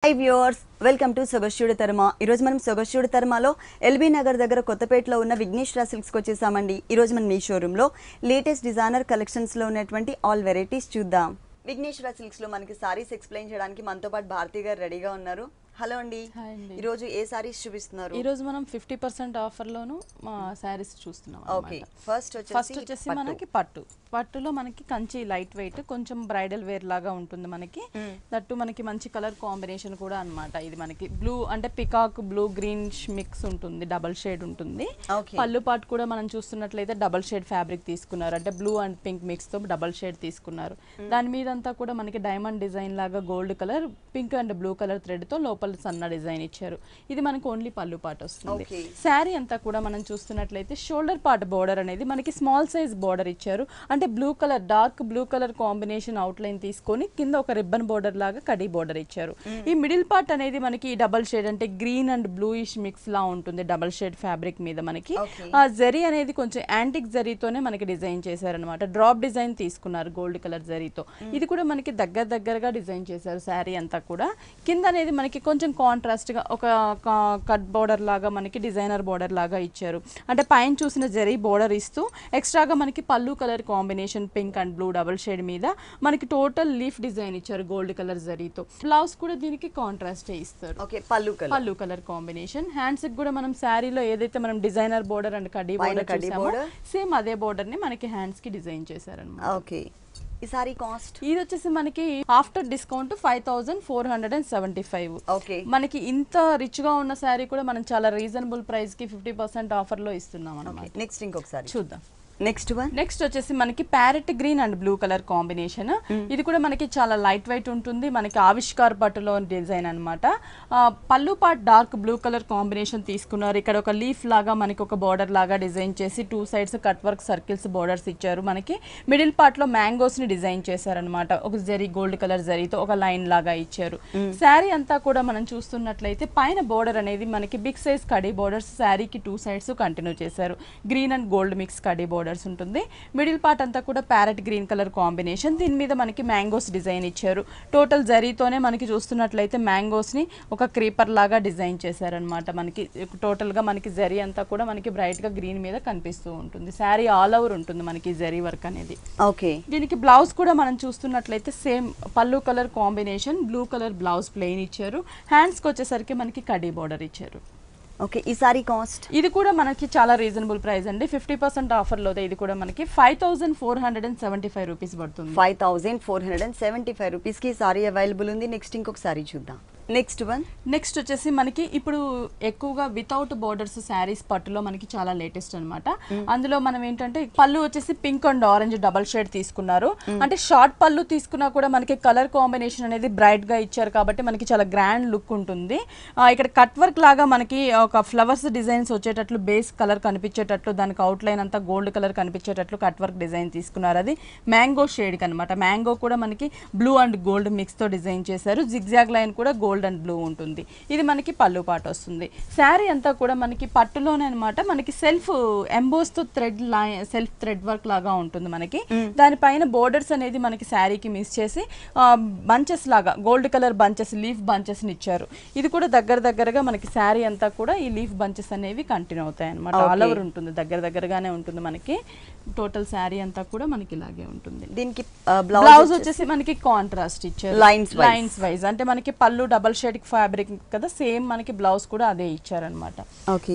Hi viewers, welcome to Sogashchudu Tarma. ఈ రోజు మనం Sogashchudu Tarmalo ఎల్బీ నగర్ దగ్గర కొత్తపేటలో ఉన్న విఘ్నేశ్వర సిల్క్స్ కి వచ్చేసామండి. ఈ రోజు మనం ఈ షోరూమ్ లో లేటెస్ట్ డిజైనర్ కలెక్షన్స్ లో ఉన్నటువంటి ఆల్ వెరైటీస్ చూద్దాం. విఘ్నేశ్వర సిల్క్స్ లో మనకి సారీస్ ఎక్స్ప్లెయిన్ చేయడానికి మనతో పాటు భారతి గారు రెడీగా ఉన్నారు. హలో అండి. ఈ రోజు ఏ సారీస్ చూపిస్తున్నారు? ఈ రోజు మనం 50% ఆఫర్ లోను మా సారీస్ చూస్తున్నాం. ఓకే, ఫస్ట్ వచ్చేసి మనకి పట్టులో మనకి కంచి లైట్ వెయిట్ కొంచెం బ్రైడల్ వేర్ లాగా ఉంటుంది మనకి. దట్టు మనకి మంచి కలర్ కాంబినేషన్ కూడా అన్నమాట. ఇది మనకి బ్లూ అంటే పికాక్ బ్లూ గ్రీన్ మిక్స్ ఉంటుంది, డబల్ షేడ్ ఉంటుంది. పళ్ళు పాటు కూడా మనం చూస్తున్నట్లయితే డబల్ షేడ్ ఫ్యాబ్రిక్ తీసుకున్నారు, అంటే బ్లూ అండ్ పింక్ మిక్స్ తో డబల్ షేడ్ తీసుకున్నారు. దాని మీద అంతా కూడా మనకి డైమండ్ డిజైన్ లాగా gold colour pink and blue colour thread తో లోపల సన్న డిజైన్ ఇచ్చారు. ఇది మనకి ఓన్లీ పళ్ళు పాటు వస్తుంది. శారీ అంతా కూడా మనం చూస్తున్నట్లయితే షోల్డర్ పార్ట్ బోర్డర్ అనేది మనకి స్మాల్ సైజ్ బోర్డర్ ఇచ్చారు, అంటే blue colour dark blue colour combination out line తీసుకొని కింద ఒక రిబ్బన్ బోర్డర్ లాగా కడీ బోర్డర్ ఇచ్చారు. ఈ మిడిల్ పార్ట్ అనేది మనకి డబల్ షేడ్ అంటే గ్రీన్ అండ్ బ్లూయిష్ మిక్స్ లా ఉంటుంది డబల్ షేడ్ ఫ్యాబ్రిక్ మీద. మనకి ఆ జరీ అనేది కొంచెం యాంటిక్ జరీతోనే మనకి డిజైన్ చేశారనమాట. డ్రాప్ డిజైన్ తీసుకున్నారు గోల్డ్ కలర్ జరీతో. ఇది కూడా మనకి దగ్గరగా డిజైన్ చేశారు. శారీ అంతా కూడా కింద అనేది మనకి కొంచెం కాంట్రాస్ట్ గా ఒక కట్ బోర్డర్ లాగా మనకి డిజైనర్ బోర్డర్ లాగా ఇచ్చారు, అంటే పైన చూసిన జరీ బోర్డర్ ఇస్తూ ఎక్స్ట్రాగా మనకి పళ్ళు colour combination pink and blue double shade మీద మనకి టోటల్ లీఫ్ డిజైన్ ఇచ్చారు గోల్డ్ కలర్ జరీతో. బ్లౌజ్ కూడా దీనికి కాంట్రాస్ట్ ఇస్తారు. పళ్ళు కలర్ కాంబినేషన్. హ్యాండ్స్ కి కూడా మనం శారీలో ఏదైతే మనం డిజైనర్ బోర్డర్ అండ్ కడ్డీ బోర్డర్ చూసామో సేమ్ అదే బోర్డర్ ని మనకి హ్యాండ్స్ కి డిజైన్ చేశారన్నమాట. ఓకే, ఈ సారీ కాస్ట్ ఇది వచ్చేసి మనకి ఆఫ్టర్ డిస్కౌంట్ 5475. ఓకే, మనకి ఇంత రిచ్ గా ఉన్న శారీ కూడా మనం చాలా రీజనబుల్ ప్రైస్ కి 50% ఆఫర్ లో ఇస్తున్నాం అన్నమాట. నెక్స్ట్ ఇంకొకసారి చూద్దాం. నెక్స్ట్ వచ్చేసి మనకి parrot green and blue colour combination. ఇది కూడా మనకి చాలా లైట్ వెయిట్ ఉంటుంది, మనకి ఆవిష్కార్ పట్టులో డిజైన్ అనమాట. పళ్ళు part dark blue colour combination తీసుకున్నారు. ఇక్కడ ఒక లీఫ్ లాగా మనకి ఒక బోర్డర్ లాగా డిజైన్ చేసి 2 sides cut work circles borders ఇచ్చారు. మనకి మిడిల్ పార్ట్ లో మ్యాంగోస్ ని డిజైన్ చేశారనమాట. ఒక జరీ గోల్డ్ కలర్ జరీతో ఒక లైన్ లాగా ఇచ్చారు. శారీ అంతా కూడా మనం చూస్తున్నట్లయితే పైన బోర్డర్ అనేది మనకి బిగ్ సైజ్ కడీ బోర్డర్స్ శారీకి 2 సైడ్స్ కంటిన్యూ చేశారు. Green and gold mix khadi border ఉంటుంది. మిడిల్ పార్ట్ అంతా కూడా ప్యారెట్ గ్రీన్ కలర్ కాంబినేషన్. దీని మీద మనకి మ్యాంగోస్ డిజైన్ ఇచ్చారు. టోటల్ జరీతోనే మనకి చూస్తున్నట్లయితే మ్యాంగోస్ ని ఒక క్రీపర్ లాగా డిజైన్ చేశారనమాట. మనకి టోటల్ గా మనకి జరీ అంతా కూడా మనకి బ్రైట్ గా గ్రీన్ మీద కనిపిస్తూ ఉంటుంది. శారీ ఆల్ ఓవర్ ఉంటుంది మనకి జరీ వర్క్ అనేది. ఓకే, దీనికి బ్లౌజ్ కూడా మనం చూస్తున్నట్లయితే సేమ్ పళ్ళు colour combination blue colour blouse plain ఇచ్చారు. హ్యాండ్స్ కి వచ్చేసరికి మనకి కడీ బోర్డర్ ఇచ్చారు. ఓకే, ఈ సారీ కాస్ట్ ఇది కూడా మనకి చాలా రీజనబుల్ ప్రైస్ అండి. 50% ఆఫర్ లో ఇది కూడా మనకి 5475 రూపీస్ పడుతుంది. 5475 రూపీస్ కి సారీ అవైలబుల్ ఉంది. నెక్స్ట్ ఇంకొక సారీ చూద్దాం. నెక్స్ట్ వచ్చేసి మనకి ఇప్పుడు ఎక్కువగా వితౌట్ బోర్డర్స్ శారీస్ పట్టులో మనకి చాలా లేటెస్ట్ అనమాట. అందులో మనం ఏంటంటే పళ్ళు వచ్చేసి pink and orange double shade తీసుకున్నారు, అంటే షార్ట్ పళ్ళు తీసుకున్నా కూడా మనకి కలర్ కాంబినేషన్ అనేది బ్రైట్ గా ఇచ్చారు కాబట్టి మనకి చాలా గ్రాండ్ లుక్ ఉంటుంది. ఇక్కడ కట్ వర్క్ లాగా మనకి ఒక ఫ్లవర్స్ డిజైన్స్ వచ్చేటట్లు బేస్ కలర్ కనిపించేటట్లు దానికి అవుట్ లైన్ అంతా గోల్డ్ కలర్ కనిపించేటట్లు కట్ వర్క్ డిజైన్ తీసుకున్నారు. అది మ్యాంగో షేడ్ కి అనమాట. మ్యాంగో కూడా మనకి బ్లూ అండ్ గోల్డ్ మిక్స్ తో డిజైన్ చేశారు. జిగ్జాగ్ లైన్ కూడా గోల్డ్ అండ్ బ్లూ ఉంటుంది. ఇది మనకి పళ్ళు పాటు వస్తుంది. శారీ అంతా కూడా మనకి పట్టులోనే అనమాట. మనకి సెల్ఫ్ ఎంబోస్ తో సెల్ఫ్ థ్రెడ్ వర్క్ లాగా ఉంటుంది మనకి. దానిపైన బోర్డర్స్ అనేది మనకి శారీకి మిక్స్ చేసి బంచెస్ లాగా gold colour bunches leaf bunches ని ఇచ్చారు. ఇది కూడా దగ్గరగా మనకి శారీ అంతా కూడా ఈ లీఫ్ బంచెస్ అనేవి కంటిన్యూ అవుతాయి అనమాట. ఆల్ ఓవర్ ఉంటుంది, దగ్గరగానే ఉంటుంది మనకి. టోటల్ శారీ అంతా కూడా మనకి ఇలాగే ఉంటుంది. దీనికి బ్లౌజ్ వచ్చేసి మనకి కాంట్రాస్ట్ ఇచ్చారు లైన్స్ వైజ్, అంటే మనకి పళ్ళు డబల్ షేడ్ ఫ్యాబ్రిక్ కదా, సేమ్ మనకి బ్లౌజ్ కూడా అదే ఇచ్చారనమాట.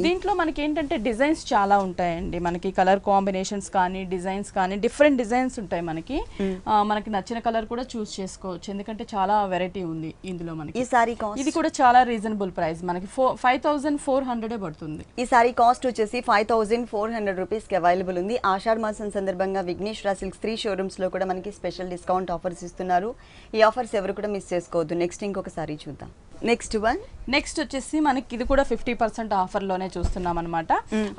దీంట్లో మనకి ఏంటంటే డిజైన్స్ చాలా ఉంటాయండి. మనకి కలర్ కాంబినేషన్స్ కానీ డిజైన్స్ కానీ డిఫరెంట్ డిజైన్స్ ఉంటాయి మనకి. మనకి నచ్చిన కలర్ కూడా చూస్ చేసుకోవచ్చు, ఎందుకంటే చాలా వెరైటీ ఉంది ఇందులో మనకి. ఈ సారీ కాస్ట్ ఇది కూడా చాలా రీజనబుల్ ప్రైస్ మనకి 5400 పడుతుంది. ఈ సారీ కాస్ట్ వచ్చేసి 5400 రూపీస్ కి అవైలబుల్ ఉంది. ఆషాఢ మాసం సందర్భంగా విఘ్నేశ్వర సిల్క్స్ 3 షోరూమ్స్ లో కూడా మనకి స్పెషల్ డిస్కౌంట్ ఆఫర్స్ ఇస్తున్నారు. ఈ ఆఫర్స్ ఎవరు కూడా మిస్ చేసుకోవద్దు. నెక్స్ట్ ఇంకొక సారీ చూద్దాం. నెక్స్ట్ వచ్చేసి మనకి ఇది కూడా 50% ఆఫర్ లోనే చూస్తున్నాం అనమాట.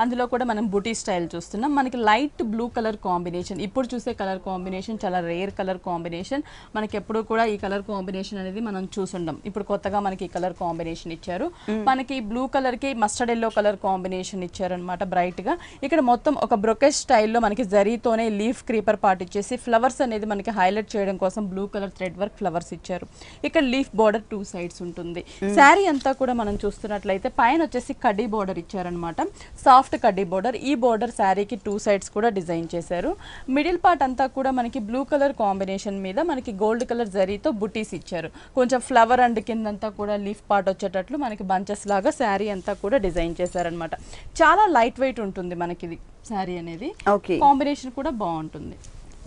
అందులో కూడా మనం బుటీ స్టైల్ చూస్తున్నాం. మనకి లైట్ బ్లూ కలర్ కాంబినేషన్, ఇప్పుడు చూసే కలర్ కాంబినేషన్ చాలా రేర్ కలర్ కాంబినేషన్. మనకి ఎప్పుడు కూడా ఈ కలర్ కాంబినేషన్ అనేది మనం చూసుండం. ఇప్పుడు కొత్తగా మనకి ఈ కలర్ కాంబినేషన్ ఇచ్చారు. మనకి బ్లూ కలర్ కి మస్టర్డ్ ఎల్లో కలర్ కాంబినేషన్ ఇచ్చారు అనమాట బ్రైట్ గా. ఇక్కడ మొత్తం ఒక బ్రొకెట్ స్టైల్లో మనకి జరీతోనే లీఫ్ క్రీపర్ పార్ట్ ఇచ్చేసి ఫ్లవర్స్ అనేది మనకి హైలైట్ చేయడం కోసం blue colour thread work flowers ఇచ్చారు. ఇక్కడ లీఫ్ బార్డర్ 2 సైడ్స్ ఉంటుంది. ఉంటుంది. శారీ అంతా కూడా మనం చూస్తున్నట్లయితే పైన వచ్చేసి కడ్డీ బోర్డర్ ఇచ్చారనమాట, సాఫ్ట్ కడ్డీ బోర్డర్. ఈ బోర్డర్ శారీకి 2 సైడ్స్ కూడా డిజైన్ చేశారు. మిడిల్ పార్ట్ అంతా కూడా మనకి బ్లూ కలర్ కాంబినేషన్ మీద మనకి గోల్డ్ కలర్ జరీతో బుటీస్ ఇచ్చారు. కొంచెం ఫ్లవర్ అండ్ కిందంతా కూడా లీఫ్ పార్ట్ వచ్చేటట్లు మనకి బంచెస్ లాగా శారీ అంతా కూడా డిజైన్ చేశారనమాట. చాలా లైట్ వెయిట్ ఉంటుంది మనకి ఇది శారీ అనేది. కాంబినేషన్ కూడా బాగుంటుంది.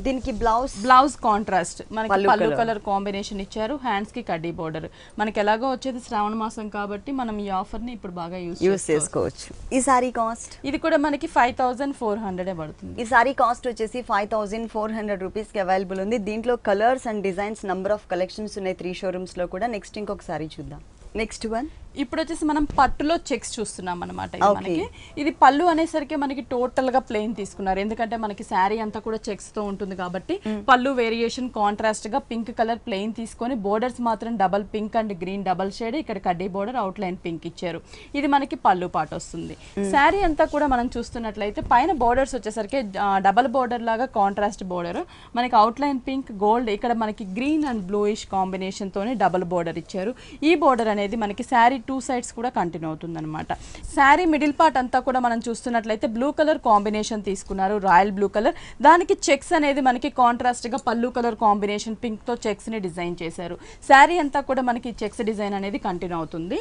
దీనికి బ్లౌజ్ కాంట్రాస్ట్ మనకి పల్లు కలర్ కాంబినేషన్ ఇచ్చారు. హ్యాండ్స్ కి కడ్డీ బోర్డర్. మనకి ఎలాగో వచ్చేది శ్రావణ మాసం కాబట్టి మనం ఈ ఆఫర్ ని ఇప్పుడు బాగా యూస్ చేసుకోవచ్చు. ఈ సారీ కాస్ట్ ఇది కూడా మనకి 5400 పడుతుంది. ఈ సారీ కాస్ట్ వచ్చేసి 5400 రూపీస్ కి అవైలబుల్ ఉంది. దీంట్లో colours and designs number of collections ఉన్నాయి 3 షోరూమ్స్ లో కూడా. నెక్స్ట్ ఇంకొక సారీ చూద్దాం. నెక్స్ట్ వన్ ఇప్పుడు వచ్చేసి మనం పట్టులో చెక్స్ చూస్తున్నాం అనమాట. మనకి ఇది పళ్ళు అనేసరికి మనకి టోటల్ గా ప్లెయిన్ తీసుకున్నారు, ఎందుకంటే మనకి శారీ అంతా కూడా చెక్స్ తో ఉంటుంది కాబట్టి పళ్ళు వేరియేషన్ కాంట్రాస్ట్ గా పింక్ కలర్ ప్లెయిన్ తీసుకొని బోర్డర్స్ మాత్రం double pink and green double shade, ఇక్కడ కడ్డీ బోర్డర్ అవుట్ లైన్ పింక్ ఇచ్చారు. ఇది మనకి పళ్ళు పాట వస్తుంది. శారీ అంతా కూడా మనం చూస్తున్నట్లయితే పైన బోర్డర్స్ వచ్చేసరికి డబల్ బోర్డర్ లాగా కాంట్రాస్ట్ బోర్డర్, మనకి అవుట్ లైన్ పింక్ గోల్డ్, ఇక్కడ మనకి గ్రీన్ అండ్ బ్లూయిష్ కాంబినేషన్ తోనే డబల్ బోర్డర్ ఇచ్చారు. ఈ బోర్డర్ అనేది మనకి శారీ 2 సైడ్స్ కూడా కంటిన్యూ అవుతుంది అనమాట. శారీ మిడిల్ పార్ట్ అంతా కూడా మనం చూస్తున్నట్లయితే బ్లూ కలర్ కాంబినేషన్ తీసుకున్నారు, రాయల్ బ్లూ కలర్. దానికి చెక్స్ అనేది మనకి కాంట్రాస్ట్ గా పళ్ళు కలర్ కాంబినేషన్ పింక్ తో చెక్స్ ని డిజైన్ చేశారు. శారీ అంతా కూడా మనకి చెక్స్ డిజైన్ అనేది కంటిన్యూ అవుతుంది.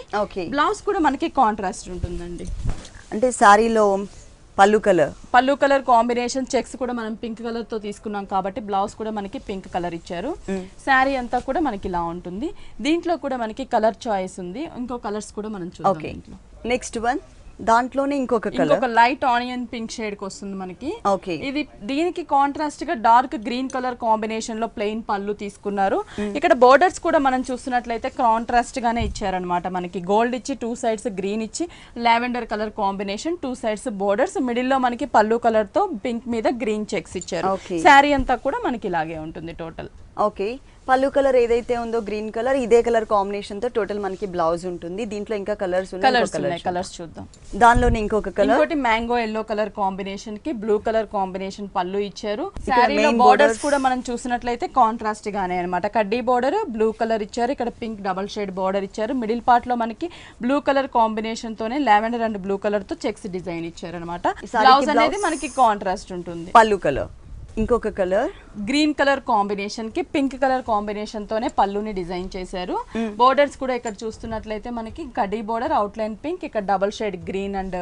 బ్లౌజ్ కూడా మనకి కాంట్రాస్ట్ ఉంటుందండి. అంటే శారీలో పళ్ళు కలర్ కాంబినేషన్ చెక్స్ కూడా మనం పింక్ కలర్ తో తీసుకున్నాం కాబట్టి బ్లౌజ్ కూడా మనకి పింక్ కలర్ ఇచ్చారు. శారీ అంతా కూడా మనకి ఇలా ఉంటుంది. దీంట్లో కూడా మనకి కలర్ చాయిస్ ఉంది. ఇంకో కలర్స్ కూడా మనం చూద్దాం. నెక్స్ట్ వన్ దాంట్లోనే ఇంకొక లైట్ ఆనియన్ పింక్ షేడ్ కి వస్తుంది మనకి. ఇది దీనికి కాంట్రాస్ట్ గా డార్క్ గ్రీన్ కలర్ కాంబినేషన్ లో ప్లెయిన్ పళ్ళు తీసుకున్నారు. ఇక్కడ బోర్డర్స్ కూడా మనం చూస్తున్నట్లయితే కాంట్రాస్ట్ గానే ఇచ్చారనమాట. మనకి గోల్డ్ ఇచ్చి 2 సైడ్స్ గ్రీన్ ఇచ్చి lavender colour combination 2 sides borders, middle లో మనకి పళ్ళు కలర్ తో పింక్ మీద గ్రీన్ చెక్స్ ఇచ్చారు. శారీ అంతా కూడా మనకి ఇలాగే ఉంటుంది టోటల్. పళ్ళు కలర్ ఏదైతే ఉందో గ్రీన్ కలర్, ఇదే కలర్ కాంబినేషన్ తో టోటల్ మనకి బ్లౌజ్ ఉంటుంది. దీంట్లో ఇంకా కలర్స్ కలర్స్ చూద్దాం. దానిలోనే ఇంకొక కలర్, ఇంకోటి మ్యాంగో ఎల్లో కలర్ కాంబినేషన్ కి బ్లూ కలర్ కాంబినేషన్ పళ్ళు ఇచ్చారు. శారీలో బోర్డర్స్ కూడా మనం చూసినట్లయితే కాంట్రాస్ట్ గానే అన్నమాట. కడ్డీ బోర్డర్ బ్లూ కలర్ ఇచ్చారు, ఇక్కడ పింక్ డబల్ షేడ్ బోర్డర్ ఇచ్చారు. మిడిల్ పార్ట్ లో మనకి బ్లూ కలర్ కాంబినేషన్ తోనే లావెండర్ అండ్ బ్లూ కలర్ తో చెక్స్ డిజైన్ ఇచ్చారు అనమాట. బ్లౌజ్ అనేది మనకి కాంట్రాస్ట్ ఉంటుంది. పళ్ళు కలర్ ఇంకొక కలర్ గ్రీన్ కలర్ కాంబినేషన్ కి పింక్ కలర్ కాంబినేషన్ తోనే పళ్ళుని డిజైన్ చేశారు. బోర్డర్స్ కూడా ఇక్కడ చూస్తున్నట్లయితే మనకి కడ్డీ బోర్డర్ అవుట్ లైన్ పింక్, ఇక్కడ double shade green and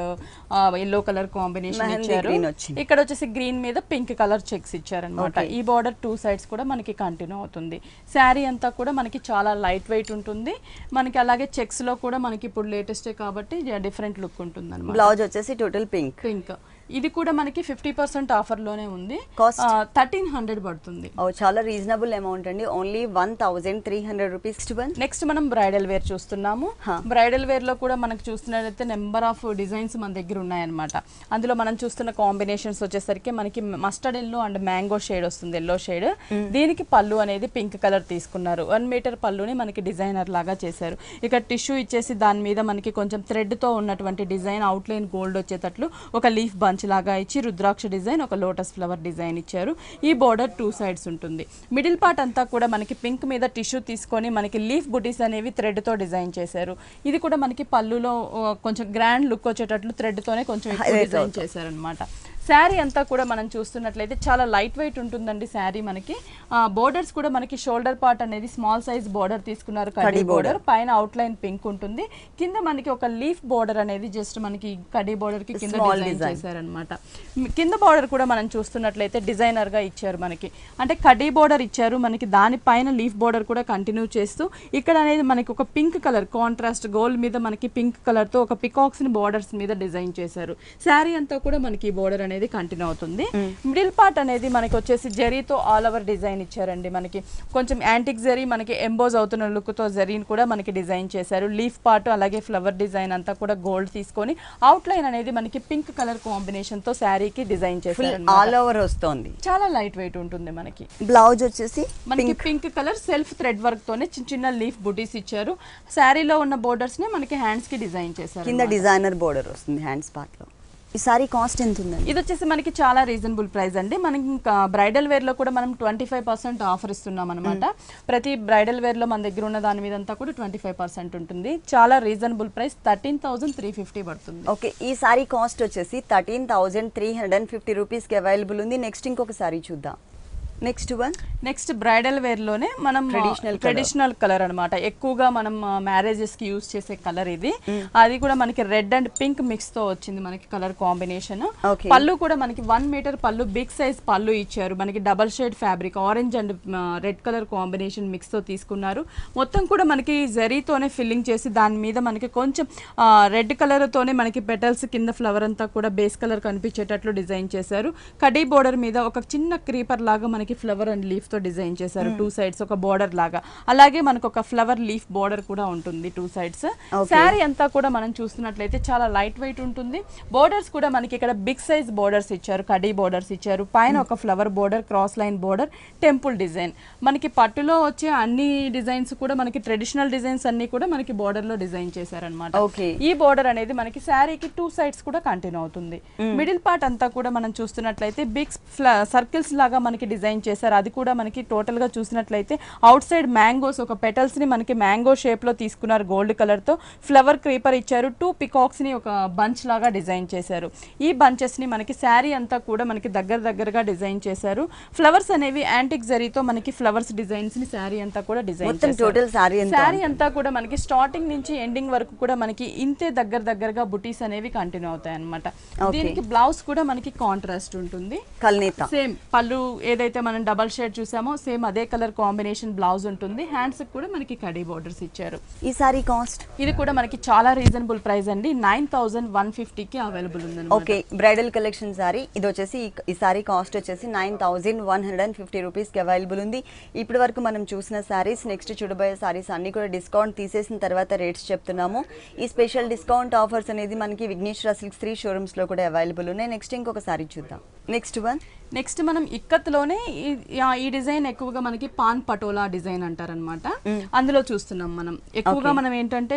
yellow colour combination ఇచ్చారు. ఇక్కడ వచ్చేసి గ్రీన్ మీద పింక్ కలర్ చెక్స్ ఇచ్చారనమాట. ఈ బోర్డర్ 2 సైడ్స్ కూడా మనకి కంటిన్యూ అవుతుంది. శారీ అంతా కూడా మనకి చాలా లైట్ వెయిట్ ఉంటుంది. మనకి అలాగే చెక్స్ లో కూడా మనకి ఇప్పుడు లేటెస్టే కాబట్టి డిఫరెంట్ లుక్ ఉంటుంది అనమాట. బ్లౌజ్ వచ్చేసి టోటల్ పింక్. ఇది కూడా మనకి 50% ఆఫర్ లోనే ఉంది. 1300 పడుతుంది. చాలా రీజనబుల్ అమౌంట్ అండి. Only 1300 rupees. నెక్స్ట్ మనం బ్రైడల్ వేర్ చూస్తున్నాము. బ్రైడల్ వేర్ లో కూడా మనకు చూస్తున్నట్లయితే నెంబర్ ఆఫ్ డిజైన్స్ మన దగ్గర ఉన్నాయన్నమాట. అందులో మనం చూస్తున్న కాంబినేషన్స్ వచ్చేసరికి మనకి mustard yellow and mango shade వస్తుంది, ఎల్లో షేడ్. దీనికి పళ్ళు అనేది పింక్ కలర్ తీసుకున్నారు. 1 మీటర్ పళ్ళుని మనకి డిజైనర్ లాగా చేశారు. ఇక్కడ టిష్యూ ఇచ్చేసి దాని మీద మనకి కొంచెం థ్రెడ్ తో ఉన్నటువంటి డిజైన్ అవుట్ లైన్ గోల్డ్ వచ్చేటట్లు ఒక లీఫ్ బంచ్ లాగా ఇచ్చి రుద్రాక్ష డిజైన్, ఒక లోటస్ ఫ్లవర్ డిజైన్ ఇచ్చారు. ఈ బోర్డర్ 2 సైడ్స్ ఉంటుంది. మిడిల్ పార్ట్ అంతా కూడా మనకి పింక్ మీద టిష్యూ తీసుకొని మనకి లీఫ్ బుటీస్ అనేవి థ్రెడ్ తో డిజైన్ చేశారు. ఇది కూడా మనకి పళ్ళులో కొంచెం గ్రాండ్ లుక్ వచ్చేటట్లు థ్రెడ్ తోనే కొంచెం ఎక్కువ డిజైన్ చేశారు అనమాట. శారీ అంతా కూడా మనం చూస్తున్నట్లయితే చాలా లైట్ వెయిట్ ఉంటుందండి శారీ. మనకి బోర్డర్స్ కూడా మనకి షోల్డర్ పార్ట్ అనేది స్మాల్ సైజ్ బోర్డర్ తీసుకున్నారు, కడ్డీ బోర్డర్. పైన అవుట్ లైన్ పింక్ ఉంటుంది, కింద మనకి ఒక లీఫ్ బోర్డర్ అనేది జస్ట్ మనకి కడ్డీ బోర్డర్ కి కింద డిజైన్ చేశారనమాట. కింద బోర్డర్ కూడా మనం చూస్తున్నట్లయితే డిజైనర్ గా ఇచ్చారు మనకి. అంటే కడ్డీ బోర్డర్ ఇచ్చారు మనకి, దానిపైన లీఫ్ బోర్డర్ కూడా కంటిన్యూ చేస్తూ ఇక్కడ అనేది మనకి ఒక పింక్ కలర్ కాంట్రాస్ట్ గోల్డ్ మీద మనకి పింక్ కలర్ తో ఒక పికాక్స్ ని బోర్డర్స్ మీద డిజైన్ చేశారు. శారీ అంతా కూడా మనకి బోర్డర్ అనేది కంటిన్యూ అవుతుంది. మిడిల్ పార్ట్ అనేది మనకి వచ్చేసి జరీతో ఆల్ ఓవర్ డిజైన్ ఇచ్చారండి. మనకి కొంచెం యాంటిక్ జరీ మనకి ఎంబోజ్ అవుతున్న లుక్ తో జరీని కూడా మనకి డిజైన్ చేశారు. లీఫ్ పార్ట్ అలాగే ఫ్లవర్ డిజైన్ అంతా కూడా గోల్డ్ తీసుకొని అవుట్ లైన్ అనేది మనకి పింక్ కలర్ కాంబినేషన్ తో శారీకి డిజైన్ చేశారు. ఆల్ ఓవర్ వస్తుంది, చాలా లైట్ వెయిట్ ఉంటుంది. మనకి బ్లౌజ్ వచ్చేసి మనకి pink colour self thread work తోనే చిన్న చిన్న లీఫ్ బుటీస్ ఇచ్చారు. శారీలో ఉన్న బోర్డర్స్ ని మనకి హ్యాండ్స్ కి డిజైన్ చేశారు. కింద డిజైనర్ బోర్డర్ వస్తుంది హ్యాండ్స్ పార్ట్ లో. ఈ సారీ కాస్ట్ ఎంత ఉందండి? ఇది వచ్చేసి మనకి చాలా రీజనబుల్ ప్రైస్ అండి. మనకి ఇంకా బ్రైడల్ వేర్ లో కూడా మనం 25% ఆఫర్ ఇస్తున్నాం అనమాట. ప్రతి బ్రైడల్ వేర్ లో మన దగ్గర ఉన్న దాని మీద అంతా కూడా 25% ఉంటుంది. చాలా రీజనబుల్ ప్రైస్ 13,350 పడుతుంది. ఓకే, ఈ సారీ కాస్ట్ వచ్చేసి 13,350 రూపీస్కి అవైలబుల్ ఉంది. నెక్స్ట్ ఇంకొక సారీ చూద్దాం. నెక్స్ట్ బ్రైడల్ వేర్ లోనే మనం ట్రెడిషనల్ కలర్ అన్నమాట. ఎక్కువగా మనం మ్యారేజెస్ కి యూజ్ చేసే కలర్ ఇది. అది కూడా మనకి రెడ్ అండ్ పింక్ మిక్స్ తో వచ్చింది మనకి కలర్ కాంబినేషన్. పళ్ళు కూడా మనకి 1 మీటర్ పళ్ళు, బిగ్ సైజ్ పళ్ళు ఇచ్చారు. మనకి double shade fabric, orange and red colour combination mix తో తీసుకున్నారు. మొత్తం కూడా మనకి జరీతోనే ఫిల్లింగ్ చేసి దాని మీద మనకి కొంచెం రెడ్ కలర్ తోనే మనకి పెటల్స్ కింద ఫ్లవర్ అంతా కూడా బేస్ కలర్ కనిపించేటట్లు డిజైన్ చేశారు. కడీ బోర్డర్ మీద ఒక చిన్న క్రీపర్ లాగా మనకి ఫ్లవర్ అండ్ లీఫ్ తో డిజైన్ చేశారు. 2 సైడ్స్ ఒక బోర్డర్ లాగా. అలాగే మనకు ఒక ఫ్లవర్ లీఫ్ బోర్డర్ కూడా ఉంటుంది 2 సైడ్స్. శారీ అంతా కూడా మనం చూస్తున్నట్లయితే చాలా లైట్ వెయిట్ ఉంటుంది. బోర్డర్స్ కూడా మనకి ఇక్కడ బిగ్ సైజ్ బోర్డర్స్ ఇచ్చారు, కడీ బోర్డర్స్ ఇచ్చారు. పైన ఒక flower border, cross line border, temple design. మనకి పట్టులో వచ్చే అన్ని డిజైన్స్ కూడా మనకి ట్రెడిషనల్ డిజైన్స్ అన్ని కూడా మనకి బోర్డర్ లో డిజైన్ చేశారనమాట. ఈ బోర్డర్ అనేది మనకి శారీకి 2 సైడ్స్ కూడా కంటిన్యూ అవుతుంది. మిడిల్ పార్ట్ అంతా కూడా మనం చూస్తున్నట్లయితే బిగ్ సర్కిల్స్ లాగా మనకి డిజైన్ చేశారు. అది కూడా మనకి టోటల్ గా చూసినట్లయితే అవుట్ సైడ్ మ్యాంగోస్, ఒక పెటల్స్ ని మనకి మ్యాంగో షేప్ లో తీసుకున్నారు. గోల్డ్ కలర్ తో ఫ్లవర్ క్రీపర్ ఇచ్చారు. 2 పికాక్స్ ని ఒక బంచ్ లాగా డిజైన్ చేశారు. ఈ బంచెస్ ని మనకి శారీ అంతా కూడా మనకి దగ్గరగా డిజైన్ చేశారు. ఫ్లవర్స్ అనేవి యాంటిక్ జరీతో మనకి ఫ్లవర్స్ డిజైన్స్ ని శారీ అంతా కూడా డిజైన్ చేశారు. శారీ అంతా కూడా మనకి స్టార్టింగ్ నుంచి ఎండింగ్ వరకు కూడా మనకి ఇంతే దగ్గరగా బుటీస్ అనేవి కంటిన్యూ అవుతాయి అన్నమాట. దీనికి బ్లౌజ్ కూడా మనకి కాంట్రాస్ట్ ఉంటుంది. సేమ్ పళ్ళు ఏదైతే మనం డబల్ షేడ్ చూసామో సేమ్ అదే కలర్ కాంబినేషన్ బ్లౌజ్ ఉంటుంది. హ్యాండ్స్ కూడా మనకి కడీ బోర్డర్స్ ఇచ్చారు. ఈ సారీ కాస్ట్ ఇది కూడా మనకి చాలా రీజనబుల్ ప్రైస్ అండి. 9,150 కి అవైలబుల్ ఉంది. ఓకే, బ్రైడల్ కలెక్షన్ సారీ ఇది వచ్చేసి ఈ సారీ కాస్ట్ వచ్చేసి 9,150 రూపీస్ కి అవైలబుల్ ఉంది. ఇప్పటి వరకు మనం చూసిన సారీస్, నెక్స్ట్ చూడబోయే సారీస్ అన్ని కూడా డిస్కౌంట్ తీసేసిన తర్వాత రేట్స్ చెప్తున్నాము. ఈ స్పెషల్ డిస్కౌంట్ ఆఫర్స్ అనేది మనకి విఘ్నేశ్వర సిల్క్స్ 3 షోరూమ్స్ లో కూడా అవైలబుల్ ఉన్నాయి. నెక్స్ట్ ఇంకొక సారీ చూద్దాం. నెక్స్ట్ మనం ఇక్కత్లోనే ఈ డిజైన్ ఎక్కువగా మనకి పాన్ పటోలా డిజైన్ అంటారనమాట. అందులో చూస్తున్నాం మనం ఎక్కువగా. మనం ఏంటంటే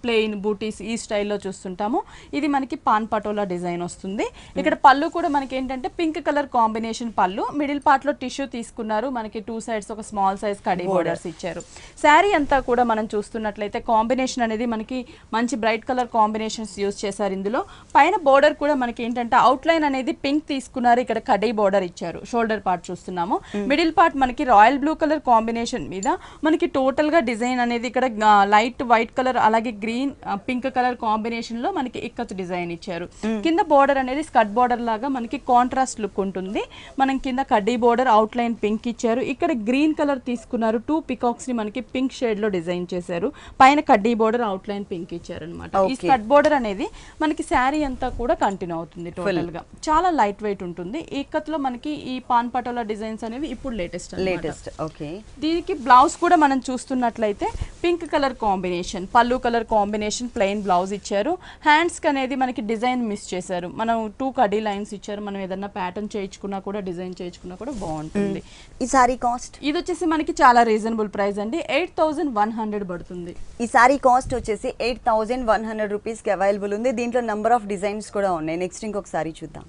ప్లెయిన్ బూటీస్ ఈ స్టైల్లో చూస్తుంటాము. ఇది మనకి పాన్ పటోలా డిజైన్ వస్తుంది. ఇక్కడ పళ్ళు కూడా మనకి ఏంటంటే పింక్ కలర్ కాంబినేషన్ పళ్ళు, మిడిల్ పార్ట్ లో టిష్యూ తీసుకున్నారు. మనకి 2 సైడ్స్ ఒక స్మాల్ సైజ్ కడీ బోర్డర్స్ ఇచ్చారు. శారీ అంతా కూడా మనం చూస్తున్నట్లయితే కాంబినేషన్ అనేది మనకి మంచి బ్రైట్ కలర్ కాంబినేషన్స్ యూజ్ చేశారు. ఇందులో పైన బోర్డర్ కూడా మనకి ఏంటంటే అవుట్ లైన్ అనేది పింక్ తీసుకున్నారు. ఇక్కడ కడీ బోర్డర్ ఇచ్చారు. షోల్డర్ పార్ట్ చూస్తున్నాము. మిడిల్ పార్ట్ మనకి రాయల్ బ్లూ కలర్ కాంబినేషన్ మీద మనకి టోటల్ గా డిజైన్ అనేది ఇక్కడ లైట్ వైట్ కలర్ అలాగే గ్రీన్ పింక్ కలర్ కాంబినేషన్ లో మనకి ఇక్కత్ డిజైన్ ఇచ్చారు. కింద బోర్డర్ అనేది స్కర్ట్ బోర్డర్ లాగా మనకి కాంట్రాస్ట్ లుక్ ఉంటుంది. మనం కింద కడ్డీ బోర్డర్ అవుట్ లైన్ పింక్ ఇచ్చారు. ఇక్కడ గ్రీన్ కలర్ తీసుకున్నారు. 2 పికాక్స్ ని మనకి పింక్ షేడ్ లో డిజైన్ చేశారు. పైన కడ్డీ బోర్డర్ అవుట్ లైన్ పింక్ ఇచ్చారు అనమాట. ఈ స్కర్ట్ బోర్డర్ అనేది మనకి శారీ అంతా కూడా కంటిన్యూ అవుతుంది. టోటల్ గా చాలా లైట్ వెయిట్ ఉంటుంది. ఈ ఇక్కత్లో మనకి ఈ పాన్ పటోలా డిజైన్స్ అనేవి ఇప్పుడు లేటెస్ట్. ఓకే, దీనికి బ్లౌజ్ కూడా మనం చూస్తున్నట్లయితే పింక్ కలర్ కాంబినేషన్, పళ్ళు కలర్ కాంబినేషన్ ప్లెయిన్ బ్లౌజ్ ఇచ్చారు. హ్యాండ్స్ కి అనేది మనకి డిజైన్ మిస్ చేశారు. మనం 2 కడీ లైన్స్ ఇచ్చారు. మనం ఏదన్నా ప్యాటర్న్ చేయించుకున్నా కూడా డిజైన్ చేయించుకున్నా కూడా బాగుంటుంది. ఈ సారీ కాస్ట్ ఇది వచ్చేసి మనకి చాలా రీజనబుల్ ప్రైస్ అండి. 8,100 పడుతుంది. ఈ సారీ కాస్ట్ వచ్చేసి 8,100 రూపీస్ కి అవైలబుల్ ఉంది. దీంట్లో నంబర్ ఆఫ్ డిజైన్స్ కూడా ఉన్నాయి. నెక్స్ట్ ఇంకొక సారీ చూద్దాం.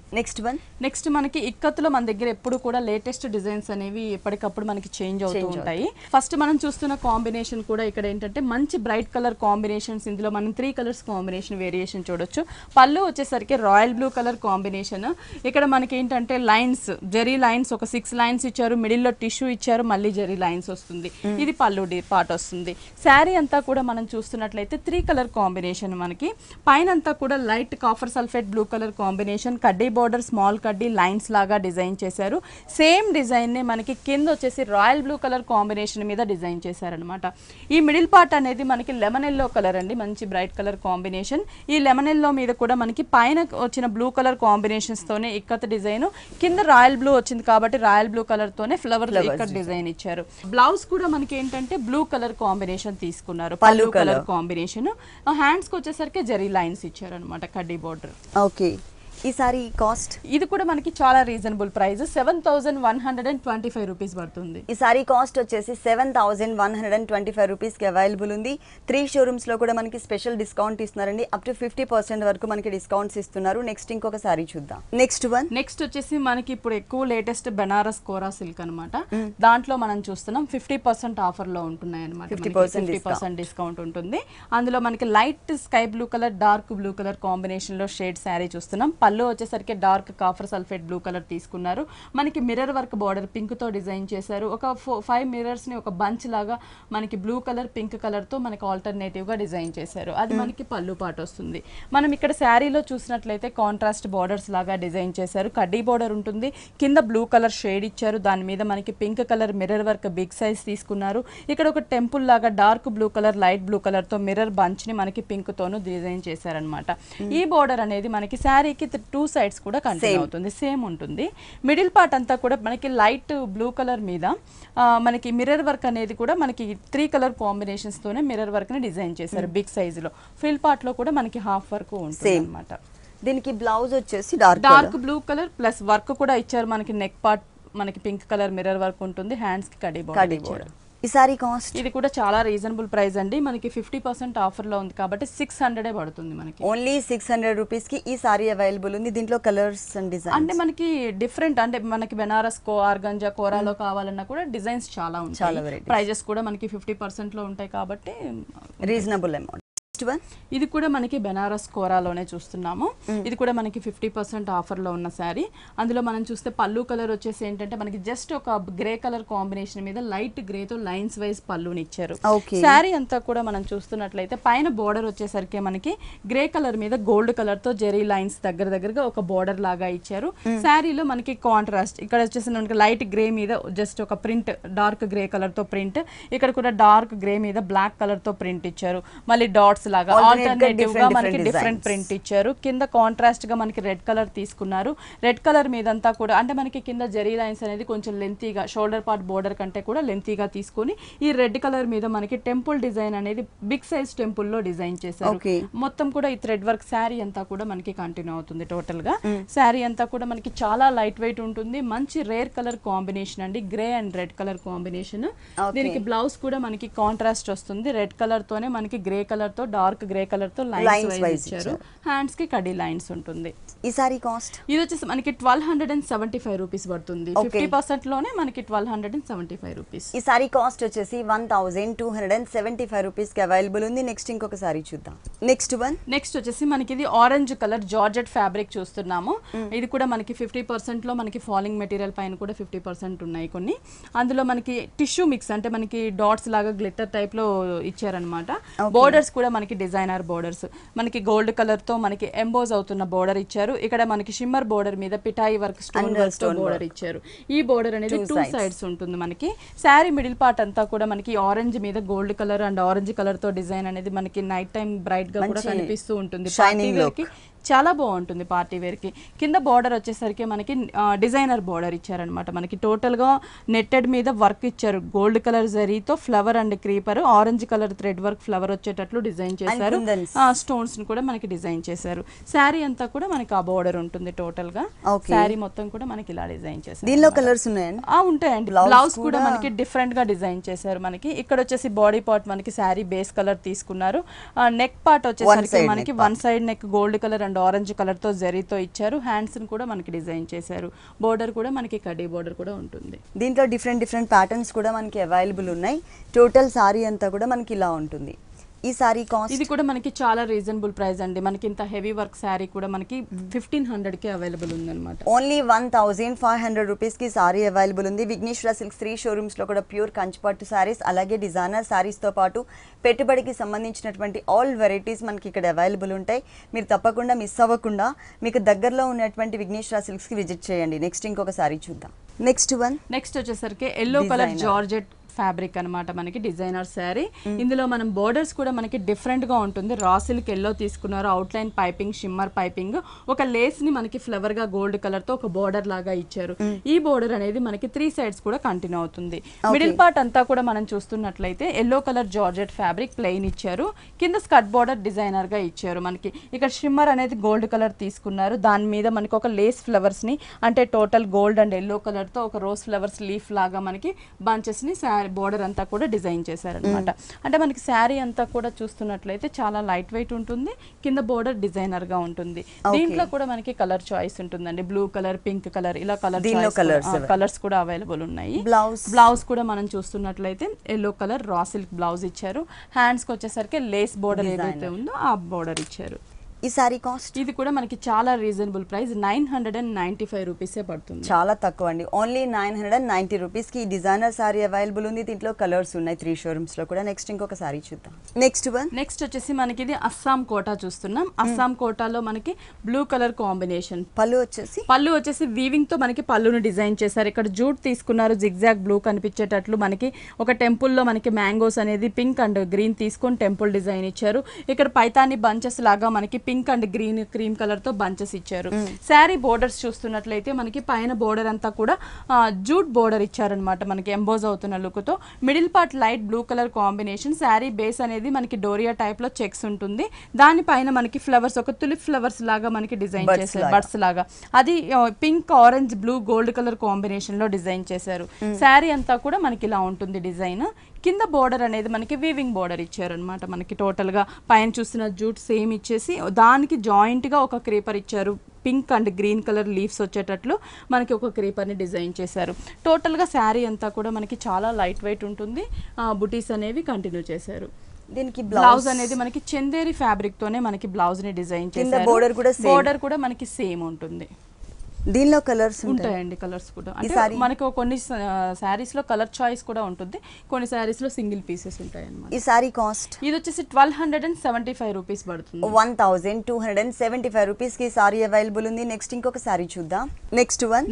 నెక్స్ట్ మనకి ఇక్కత్తులో మన దగ్గర ఎప్పుడు కూడా లేటెస్ట్ డిజైన్స్ అనేవి ఎప్పటికప్పుడు మనకి చేంజ్ అవుతూ ఉంటాయి. ఫస్ట్ మనం చూస్తున్న కాంబినేషన్ కూడా ఇక్కడ ఏంటంటే మంచి బ్రైట్ కలర్ కాంబినేషన్స్. ఇందులో మనం 3 కలర్స్ కాంబినేషన్ వేరియేషన్ చూడొచ్చు. పళ్ళు వచ్చేసరికి రాయల్ బ్లూ కలర్ కాంబినేషన్. ఇక్కడ మనకి ఏంటంటే లైన్స్, జరీ లైన్స్ ఒక 6 లైన్స్ ఇచ్చారు. మిడిల్ లో టిష్యూ ఇచ్చారు. మళ్ళీ జరీ లైన్స్ వస్తుంది. ఇది పళ్ళు పార్ట్ వస్తుంది. శారీ అంతా కూడా మనం చూస్తున్నట్లయితే 3 కలర్ కాంబినేషన్. మనకి పైన అంతా కూడా light copper sulphate blue colour combination, కడ్డీ బోర్డర్ స్మాల్ కడ్డీ లైన్స్ లాగా డిజైన్ చేశారు. సేమ్ డిజైన్ ని మనకి కింద వచ్చేసి రాయల్ బ్లూ కలర్ కాంబినేషన్ మీద డిజైన్ చేశారనమాట. ఈ మిడిల్ పార్ట్ అనేది మనకి లెమన్ ఎల్లో కలర్ అండి, మంచి బ్రైట్ కలర్ కాంబినేషన్. ఈ లెమన్ ఎల్లో మీద కూడా మనకి పైన వచ్చిన బ్లూ కలర్ కాంబినేషన్స్ తోనే ఇక్కత్ డిజైన్, కింద రాయల్ బ్లూ వచ్చింది కాబట్టి రాయల్ బ్లూ కలర్ తోనే ఫ్లవర్ ఇక్కత్ డిజైన్ ఇచ్చారు. బ్లౌజ్ కూడా మనకి ఏంటంటే బ్లూ కలర్ కాంబినేషన్ తీసుకున్నారు. పళ్ళు కలర్ కాంబినేషన్. హ్యాండ్స్ కి వచ్చేసరికి జరీ లైన్స్ ఇచ్చారు అనమాట, కడ్డీ బోర్డర్. ఓకే, ఈ సారీ కాస్ట్? ఇది కూడా మనకి చాలా రీజనబుల్ ప్రైస్ 7125 రూపీస్ పడుతుంది. ఈ సారీ కాస్ట్ వచ్చేసి 7125 రూపీస్కి అవైలబుల్ ఉంది. 3 షోరూమ్స్ లో కూడా మనకి స్పెషల్ డిస్కౌంట్ ఇస్తున్నారండి. అప్ టు 50% వరకు మనకి డిస్కౌంట్స్ ఇస్తున్నారు. నెక్స్ట్ ఇంకొక సారీ చూద్దాం. నెక్స్ట్ వచ్చేసి మనకి ఇప్పుడు ఎక్కువ లేటెస్ట్ బెనారస్ కోరా సిల్క్ అనమాట. దాంట్లో మనం చూస్తున్నాం 50% ఆఫర్ లో ఉంటున్నాయి అనమాట. 50% డిస్కౌంట్ ఉంటుంది. అందులో మనకి light sky blue colour, dark blue colour combination లో షేడ్ శారీ చూస్తున్నాం. పళ్ళు వచ్చేసరికి dark copper sulphate blue colour తీసుకున్నారు. మనకి మిర్రర్ వర్క్ బార్డర్ పింక్ తో డిజైన్ చేశారు. ఒక 5 మిర్రర్స్ ని ఒక బంచ్ లాగా మనకి బ్లూ కలర్, పింక్ కలర్ తో మనకి ఆల్టర్నేటివ్ గా డిజైన్ చేశారు. అది మనకి పళ్ళు పాట వస్తుంది. మనం ఇక్కడ శారీలో చూసినట్లయితే కాంట్రాస్ట్ బార్డర్స్ లాగా డిజైన్ చేశారు. కడ్డీ బార్డర్ ఉంటుంది. కింద బ్లూ కలర్ షేడ్ ఇచ్చారు. దాని మీద మనకి pink colour mirror work big size తీసుకున్నారు. ఇక్కడ ఒక టెంపుల్ లాగా dark blue colour, light blue colour తో మిర్రర్ బంచ్ ని మనకి పింక్ తోను డిజైన్ చేశారనమాట. ఈ బార్డర్ అనేది మనకి శారీకి 2 సైడ్స్ కూడా కంటిన్యూ అవుతుంది, సేమ్ ఉంటుంది. మిడిల్ పార్ట్ అంతా కూడా మనకి లైట్ బ్లూ కలర్ మీద మనకి మిర్రర్ వర్క్ అనేది కూడా మనకి 3 కలర్ కాంబినేషన్స్ తోనే మిర్రర్ వర్క్ ని డిజైన్ చేశారు బిగ్ సైజ్ లో. ఫిల్ పార్ట్ లో కూడా మనకి హాఫ్ వర్క్ ఉంటుంది అన్నమాట. దీనికి బ్లౌజ్ వచ్చేసి dark blue colour plus work కూడా ఇచ్చారు. మనకి నెక్ పార్ట్ మనకి పింక్ కలర్ మిర్రర్ వర్క్ ఉంటుంది. హ్యాండ్స్ కి కడ్డీ బార్డర్. ఈ సారీ కాస్ట్? ఇది కూడా చాలా రీజనబుల్ ప్రైస్ అండి. మనకి 50% ఆఫర్ లో ఉంది కాబట్టి 600 పడుతుంది. మనకి ఓన్లీ 600 రూపీస్ కి ఈ సారీ అవైలబుల్ ఉంది. దీంట్లో కలర్స్ అండ్ డిజైన్స్ అంటే మనకి డిఫరెంట్, అంటే మనకి బెనారస్ ఆర్గంజా కోరాలో కావాలన్నా కూడా డిజైన్స్ చాలా ఉంటాయి. ప్రైజెస్ కూడా మనకి 50% లో ఉంటాయి కాబట్టి రీజనబుల్ అమౌంట్. ఇది కూడా మనకి బెనారస్ కోరాలోనే చూస్తున్నాము. ఇది కూడా మనకి 50% ఆఫర్ లో ఉన్న శారీ. అందులో మనం చూస్తే పళ్ళు కలర్ వచ్చేసి ఏంటంటే మనకి జస్ట్ ఒక గ్రే కలర్ కాంబినేషన్ మీద లైట్ గ్రే తో లైన్స్ వైజ్ పళ్ళుని ఇచ్చారు. శారీ అంతా కూడా మనం చూస్తున్నట్లయితే పైన బోర్డర్ వచ్చేసరికి మనకి గ్రే కలర్ మీద గోల్డ్ కలర్ తో జెరీ లైన్స్ దగ్గరగా ఒక బోర్డర్ లాగా ఇచ్చారు. శారీలో మనకి కాంట్రాస్ట్ ఇక్కడ వచ్చేసి మనకి లైట్ గ్రే మీద జస్ట్ ఒక ప్రింట్, డార్క్ గ్రే కలర్ తో ప్రింట్, ఇక్కడ కూడా డార్క్ గ్రే మీద బ్లాక్ కలర్ తో ప్రింట్ ఇచ్చారు. మళ్ళీ డాట్స్ లాగా ఆల్టర్నేటివ్ గా మనకి డిఫరెంట్ ప్రింట్ ఇచ్చారు. కింద కాంట్రాస్ట్ గా మనకి రెడ్ కలర్ తీసుకున్నారు. రెడ్ కలర్ మీదంతా కూడా అంటే మనకి కింద జెరీ లైన్స్ అనేది కొంచెం లెంతీగా, షోల్డర్ పార్ట్ బోర్డర్ కంటే కూడా లెంతీగా తీసుకొని ఈ రెడ్ కలర్ మీద మనకి టెంపుల్ డిజైన్ అనేది బిగ్ సైజ్ టెంపుల్ లో డిజైన్ చేశారు. మొత్తం కూడా ఈ థ్రెడ్ వర్క్ శారీ అంతా కూడా మనకి కంటిన్యూ అవుతుంది. టోటల్ గా శారీ అంతా కూడా మనకి చాలా లైట్ వెయిట్ ఉంటుంది. మంచి రేర్ కలర్ కాంబినేషన్ అండి, grey and red colour combination. దీనికి బ్లౌజ్ కూడా మనకి కాంట్రాస్ట్ వస్తుంది. రెడ్ కలర్ తోనే మనకి గ్రే కలర్ తో, డార్క్ గ్రే కలర్ తో లైన్స్ వైజ్ ఇచ్చారు. హ్యాండ్స్ కి కడ్డీ లైన్స్ ఉంటుంది. ఈ సారీ కాస్ట్? ఇది వచ్చేసి మనకి 1275 రూపీస్ పడుతుంది. 50% లోనే మనకి 1275 రూపీస్. ఈ సారీ కాస్ట్ వచ్చేసి 1275 రూపీస్ కి అవైలబుల్ ఉంది. నెక్స్ట్ ఇంకొక సారీ చూద్దాం. నెక్స్ట్ వచ్చేసి మనకి ఇది ఆరెంజ్ కలర్ జార్జెట్ ఫ్యాబ్రిక్ చూస్తున్నాము. ఇది కూడా మనకి 50% లో మనకి ఫాలింగ్ మెటీరియల్ పైన కూడా 50% ఉన్నాయి కొన్ని. అందులో మనకి టిష్యూ మిక్స్ అంటే మనకి డాట్స్ లాగా గ్లిటర్ టైప్ లో ఇచ్చారనమాట. బోర్డర్స్ కూడా మనకి డిజైనర్ బోర్డర్స్, మనకి గోల్డ్ కలర్ తో మనకి ఎంబోజ్ అవుతున్న బోర్డర్ ఇచ్చారు. ఇక్కడ మనకి షిమ్మర్ బోర్డర్ మీద పిటాయి వర్క్, స్టోన్ వర్క్ తో బోర్డర్ ఇచ్చారు. ఈ బోర్డర్ అనేది 2 సైడ్స్ ఉంటుంది. మనకి శారీ మిడిల్ పార్ట్ అంతా కూడా మనకి ఆరెంజ్ మీద gold colour and orange colour తో డిజైన్ అనేది మనకి నైట్ టైం బ్రైట్ గా కూడా కనిపిస్తూ ఉంటుంది. చాలా బాగుంటుంది పార్టీ వేర్ కి. కింద బార్డర్ వచ్చేసరికి మనకి డిజైనర్ బార్డర్ ఇచ్చారనమాట. మనకి టోటల్ గా నెట్టెడ్ మీద వర్క్ ఇచ్చారు. గోల్డ్ కలర్ జరీతో flower and creeper, orange colour thread work flower వచ్చేటట్లు డిజైన్ చేశారు. స్టోన్స్ ని కూడా మనకి డిజైన్ చేశారు. శారీ అంతా కూడా మనకి ఆ బార్డర్ ఉంటుంది. టోటల్ గా శారీ మొత్తం కూడా మనకి ఇలా డిజైన్ చేశారు. దీనిలో కలర్స్ ఉన్నాయండి? ఉంటాయండి. బ్లౌజ్ కూడా మనకి డిఫరెంట్ గా డిజైన్ చేశారు. మనకి ఇక్కడ వచ్చేసి బాడీ పార్ట్ మనకి శారీ బేస్ కలర్ తీసుకున్నారు. నెక్ పార్ట్ వచ్చేసరికి మనకి 1 side neck gold colour and orange colour తో జరీతో ఇచ్చారు. హ్యాండ్స్ ని కూడా మనకి డిజైన్ చేశారు. బోర్డర్ కూడా మనకి కడ్డీ బోర్డర్ కూడా ఉంటుంది. దీంట్లో డిఫరెంట్ ప్యాటర్న్స్ కూడా మనకి అవైలబుల్ ఉన్నాయి. టోటల్ సారీ అంతా కూడా మనకి ఇలా ఉంటుంది. ఈ సారీ కాస్ట్? ఇది కూడా మనకి చాలా రీజనబుల్ ప్రైస్ అండి. మనకి ఇంత హెవీ వర్క్ సారీ కూడా మనకి 1500 కి అవైలబుల్ ఉంది అనమాట. ఓన్లీ 1500 రూపీస్ కి సారీ అవైలబుల్ ఉంది. విఘ్నేశ్వర సిల్క్స్ 3 షోరూమ్స్ లో కూడా ప్యూర్ కంచిపట్టు సారీస్, అలాగే డిజైనర్ సారీస్ తో పాటు పెట్టుబడికి సంబంధించినటువంటి ఆల్ వెరైటీస్ మనకి ఇక్కడ అవైలబుల్ ఉంటాయి. మీరు తప్పకుండా మిస్ అవ్వకుండా మీకు దగ్గరలో ఉన్నటువంటి విఘ్నేశ్వర సిల్క్స్ కి విజిట్ చేయండి. నెక్స్ట్ ఇంకొక సారీ చూద్దాం. నెక్స్ట్ వచ్చేసరికి ఎల్లో కలర్ జార్జెట్ ఫ్యాబ్రిక్ అన్నమాట మనకి డిజైనర్ శారీ. ఇందులో మనం బోర్డర్స్ కూడా మనకి డిఫరెంట్ గా ఉంటుంది. రా సిల్క్ ఎల్లో తీసుకున్నారు, out line piping, shimmer piping, ఒక లేస్ ని మనకి ఫ్లవర్ గా గోల్డ్ కలర్ తో ఒక బోర్డర్ లాగా ఇచ్చారు. ఈ బోర్డర్ అనేది మనకి 3 సైడ్స్ కూడా కంటిన్యూ అవుతుంది. మిడిల్ పార్ట్ అంతా కూడా మనం చూస్తున్నట్లయితే yellow colour georgette fabric plain ఇచ్చారు, కింద స్కర్ట్ బోర్డర్ డిజైనర్ గా ఇచ్చారు. మనకి ఇక్కడ షిమ్మర్ అనేది గోల్డ్ కలర్ తీసుకున్నారు, దాని మీద మనకి ఒక లేస్ ఫ్లవర్స్ ని అంటే total gold and yellow colour తో ఒక రోజ్ ఫ్లవర్స్ లీఫ్ లాగా మనకి బంచెస్ ని బోర్డర్ అంతా కూడా డిజైన్ చేశారనమాట. అంటే మనకి శారీ అంతా కూడా చూస్తున్నట్లయితే చాలా లైట్ వెయిట్ ఉంటుంది, కింద బోర్డర్ డిజైనర్ గా ఉంటుంది. దీంట్లో కూడా మనకి కలర్ చాయిస్ ఉంటుందండి, బ్లూ కలర్, పింక్ కలర్, ఇలా కలర్స్ కూడా అవైలబుల్ ఉన్నాయి. బ్లౌజ్ కూడా మనం చూస్తున్నట్లయితే yellow colour raw silk blouse ఇచ్చారు. హ్యాండ్స్ కి వచ్చేసరికి లేస్ బోర్డర్ ఏదైతే ఉందో ఆ బోర్డర్ ఇచ్చారు. ఈ సారీ కాస్ట్ ఇది కూడా మనకి చాలా రీజనబుల్ ప్రైస్, 995 రూపీసే పడుతుంది. చాలా తక్కువ అండి, ఓన్లీ 990 రూపీస్ కి ఈ డిజైనర్ సారీ అవైలబుల్ ఉంది. దీంట్లో కలర్స్ ఉన్నాయి 3 షోరూమ్స్ లో కూడా. నెక్స్ట్ ఇంకొక సారీ చూద్దాం. నెక్స్ట్ వచ్చేసి మనకి ఇది అస్సాం కోటా చూస్తున్నాం. అస్సాం కోటాలో మనకి బ్లూ కలర్ కాంబినేషన్. పళ్ళు వచ్చేసి వీవింగ్ తో మనకి పళ్ళును డిజైన్ చేశారు. ఇక్కడ జూట్ తీసుకున్నారు, జిగ్జాగ్ బ్లూ కనిపించేటట్లు. మనకి ఒక టెంపుల్ లో మనకి మ్యాంగోస్ అనేది పింక్ అండ్ గ్రీన్ తీసుకొని టెంపుల్ డిజైన్ ఇచ్చారు. ఇక్కడ పైతాని బంచెస్ లాగా మనకి pink and green cream colour తో బంచెస్ ఇచ్చారు. శారీ బోర్డర్స్ చూస్తున్నట్లయితే మనకి పైన బోర్డర్ అంతా కూడా జూట్ బోర్డర్ ఇచ్చారనమాట, మనకి ఎంబోజ్ అవుతున్న లుక్ తో. Middle part light blue colour combination. Sari base అనేది మనకి డోరియా టైప్ లో చెక్స్ ఉంటుంది, దానిపైన మనకి ఫ్లవర్స్, ఒక తులిప్ ఫ్లవర్స్ లాగా మనకి డిజైన్ చేశారు, బర్డ్స్ లాగా. అది pink, orange, blue, gold colour combination లో డిజైన్ చేశారు. శారీ అంతా కూడా మనకి ఇలా ఉంటుంది డిజైన్. కింద బోర్డర్ అనేది మనకి వీవింగ్ బోర్డర్ ఇచ్చారు అనమాట. మనకి టోటల్ గా పైన చూస్తున్న జూట్ సేమ్ ఇచ్చేసి దానికి జాయింట్ గా ఒక క్రీపర్ ఇచ్చారు, pink and green colour leaves వచ్చేటట్లు మనకి ఒక క్రీపర్ ని డిజైన్ చేశారు. టోటల్ గా శారీ అంతా కూడా మనకి చాలా లైట్ వెయిట్ ఉంటుంది. బుటీస్ అనేవి కంటిన్యూ చేశారు. దీనికి బ్లౌజ్ అనేది మనకి చందేరి ఫ్యాబ్రిక్ తోనే మనకి బ్లౌజ్ ని డిజైన్ చేశారు. బోర్డర్ కూడా మనకి సేమ్ ఉంటుంది. దీనిలో కలర్స్ ఉంటాయండి, కలర్స్ కూడా అంటే మనకి కొన్ని శారీస్ లో కలర్ చాయిస్ కూడా ఉంటుంది, కొన్ని శారీస్ లో సింగిల్ పీసెస్ ఉంటాయి అన్నమాట. ఈ సారీ కాస్ట్ ఇది వచ్చేసి 1275 రూపీస్ పడుతుంది. 1275 రూపీస్ కి సారీ అవైలబుల్ ఉంది. నెక్స్ట్ ఇంకొక సారీ చూద్దాం.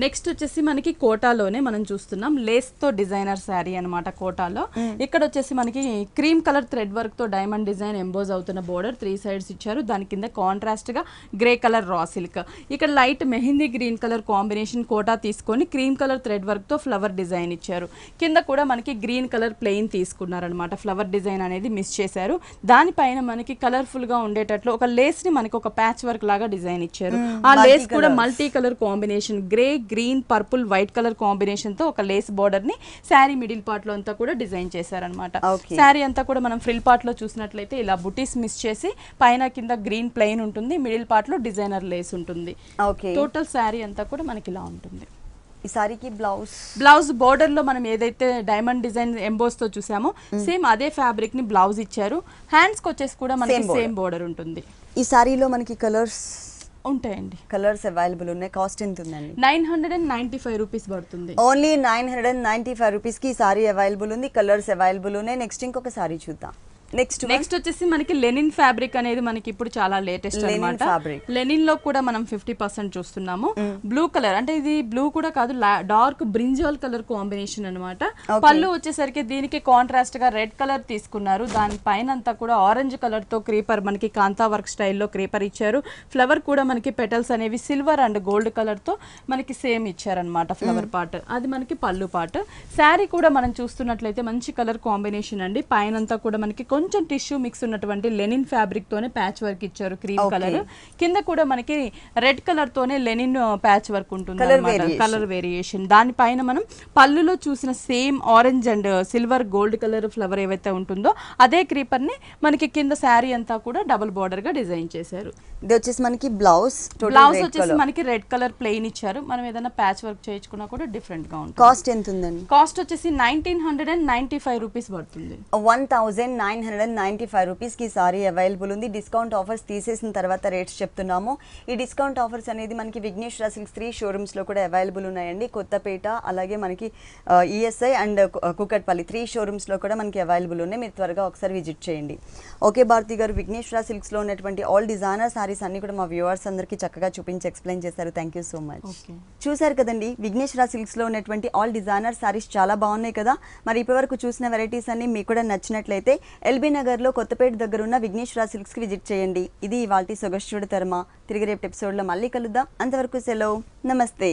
నెక్స్ట్ వచ్చేసి మనకి కోటాలోనే మనం చూస్తున్నాం, లేస్ తో డిజైనర్ శారీ అన్నమాట. కోటాలో ఇక్కడ వచ్చేసి మనకి క్రీమ్ కలర్ థ్రెడ్ వర్క్ తో డైమండ్ డిజైన్ ఎంబోజ్ అవుతున్న బోర్డర్ 3 సైడ్స్ ఇచ్చారు. దాని కింద కాంట్రాస్ట్ గా గ్రే కలర్ రా సిల్క్. ఇక్కడ light mehndi green colour combination Kota తీసుకొని క్రీమ్ కలర్ థ్రెడ్ వర్క్ తో ఫ్లవర్ డిజైన్ ఇచ్చారు. కింద కూడా మనకి గ్రీన్ కలర్ ప్లెయిన్ తీసుకున్నారనమాట, ఫ్లవర్ డిజైన్ అనేది మిస్ చేశారు. దానిపైన మనకి కలర్ఫుల్ గా ఉండేటట్లు ఒక లేస్ ని మనకి ఒక ప్యాచ్ వర్క్ లాగా డిజైన్ ఇచ్చారు. ఆ లేస్ కూడా multi colour combination, grey, green, purple, white colour combination తో ఒక లేస్ బోర్డర్ ని శారీ మిడిల్ పార్ట్ లో అంతా కూడా డిజైన్ చేశారనమాట. శారీ అంతా కూడా మనం ఫ్రిల్ పార్ట్ లో చూసినట్లయితే ఇలా బుటీస్ మిస్ చేసి పైన కింద గ్రీన్ ప్లెయిన్ ఉంటుంది, మిడిల్ పార్ట్ లో డిజైనర్ లేస్ ఉంటుంది. టోటల్ శారీ అంతా కూడా మనకి ఇలా ఉంటుంది. ఈ సారీకి బ్లౌజ్ బోర్డర్ లో మనం ఏదైతే డైమండ్ డిజైన్ ఎంబోస్ తో చూసామో సేమ్ అదే ఫ్యాబ్రిక్ ని బ్లౌజ్ ఇచ్చారు. హ్యాండ్స్ కి వచ్చేసి కూడా మనకి సేమ్ బోర్డర్ ఉంటుంది. ఈ సారీలో మనకి కలర్స్ ఉంటాయండి, కలర్స్ అవైలబుల్ ఉన్నాయి. కాస్ట్ ఎంత ఉందండి? 995 రూపీస్ పడుతుంది. ఓన్లీ 995 రూపీస్ కి సారీ అవైలబుల్ ఉంది, కలర్స్ అవైలబుల్ ఉన్నాయి. నెక్స్ట్ ఇంకొక సారీ చూద్దాం. నెక్స్ట్ వచ్చేసి మనకి లెనిన్ ఫ్యాబ్రిక్ అనేది మనకి ఇప్పుడు చాలా లేటెస్ట్ అన్నమాట. లెనిన్ లో కూడా మనం 50% చూస్తున్నాము. బ్లూ కలర్ అంటే ఇది బ్లూ కూడా కాదు, డార్క్ బ్రింజాల్ కలర్ కాంబినేషన్ అన్నమాట. పళ్ళు వచ్చేసరికి దీనికి కాంట్రాస్ట్ గా రెడ్ కలర్ తీసుకున్నారు, దాని పైన అంతా కూడా ఆరెంజ్ కలర్ తో క్రీపర్ మనకి కాంతా వర్క్ స్టైల్లో క్రీపర్ ఇచ్చారు. ఫ్లవర్ కూడా మనకి పెటల్స్ అనేవి సిల్వర్ అండ్ గోల్డ్ కలర్ తో మనకి సేమ్ ఇచ్చారనమాట. ఫ్లవర్ పార్ట్ అది మనకి పళ్ళు పార్ట్. శారీ కూడా మనం చూస్తున్నట్లయితే మంచి కలర్ కాంబినేషన్ అండి. పైన అంతా కూడా మనకి కొంచెం టిష్యూ మిక్స్ ఉన్నటువంటి లెనిన్ ఫ్యాబ్రిక్ తోనే ప్యాచ్ వర్క్ ఇచ్చారు, క్రీమ్ కలర్. కింద కూడా మనకి రెడ్ కలర్ తోనే లెనిన్ ప్యాచ్ వర్క్ ఉంటుంది, కలర్ వేరియేషన్. దానిపైన మనం పళ్ళులో చూసిన same orange and silver gold colour flower ఏవైతే ఉంటుందో అదే క్రీపర్ ని మనకి కింద శారీ అంతా కూడా డబుల్ బోర్డర్ గా డిజైన్ చేశారు. ఇది వచ్చేసి మనకి బ్లౌజ్ వచ్చేసి మనకి రెడ్ కలర్ ప్లెయిన్ ఇచ్చారు. మనం ఏదైనా ప్యాచ్ వర్క్ చేయించుకున్నా కూడా డిఫరెంట్ గా ఉంటుంది. కాస్ట్ ఎంత ఉందండి? కాస్ట్ వచ్చేసి 1995 రూపీస్ పడుతుంది. 1995 795 రూపీస్కి సారీ అవైలబుల్ ఉంది. డిస్కౌంట్ ఆఫర్స్ తీసేసిన తర్వాత రేట్స్ చెప్తున్నాము. ఈ డిస్కౌంట్ ఆఫర్స్ అనేది మనకి విఘ్నేశ్వర సిల్క్స్ 3 షోరూమ్స్లో కూడా అవైలబుల్ ఉన్నాయండి. కొత్తపేట, అలాగే మనకి ఈఎస్ఐ అండ్ కుకట్పల్లి 3 షోరూమ్స్లో కూడా మనకి అవైలబుల్ ఉన్నాయి. మీరు త్వరగా ఒకసారి విజిట్ చేయండి. ఓకే భారతి గారు, విఘ్నేశ్వర సిల్క్స్లో ఉన్నటువంటి ఆల్ డిజైనర్ సారీస్ అన్ని కూడా మా వ్యూవర్స్ అందరికీ చక్కగా చూపించి ఎక్స్ప్లెయిన్ చేశారు. Thank you so much. చూసారు కదండి, విఘ్నేశ్వర సిల్క్స్లో ఉన్నటువంటి ఆల్ డిజైనర్ సారీస్ చాలా బాగున్నాయి కదా. మరి ఇప్పటివరకు చూసిన వెరైటీస్ అన్ని మీకు కూడా నచ్చినట్లయితే ఎల్బీ నగర్లో కొత్తపేట దగ్గర ఉన్న విఘ్నేశ్వర సిల్క్స్కి విజిట్ చేయండి. ఇది ఇవాల్టి సొగస్యుడు తరమా. తిరిగి రేపు ఎపిసోడ్లో మళ్ళీ కలుద్దాం. అంతవరకు సెలవు, నమస్తే.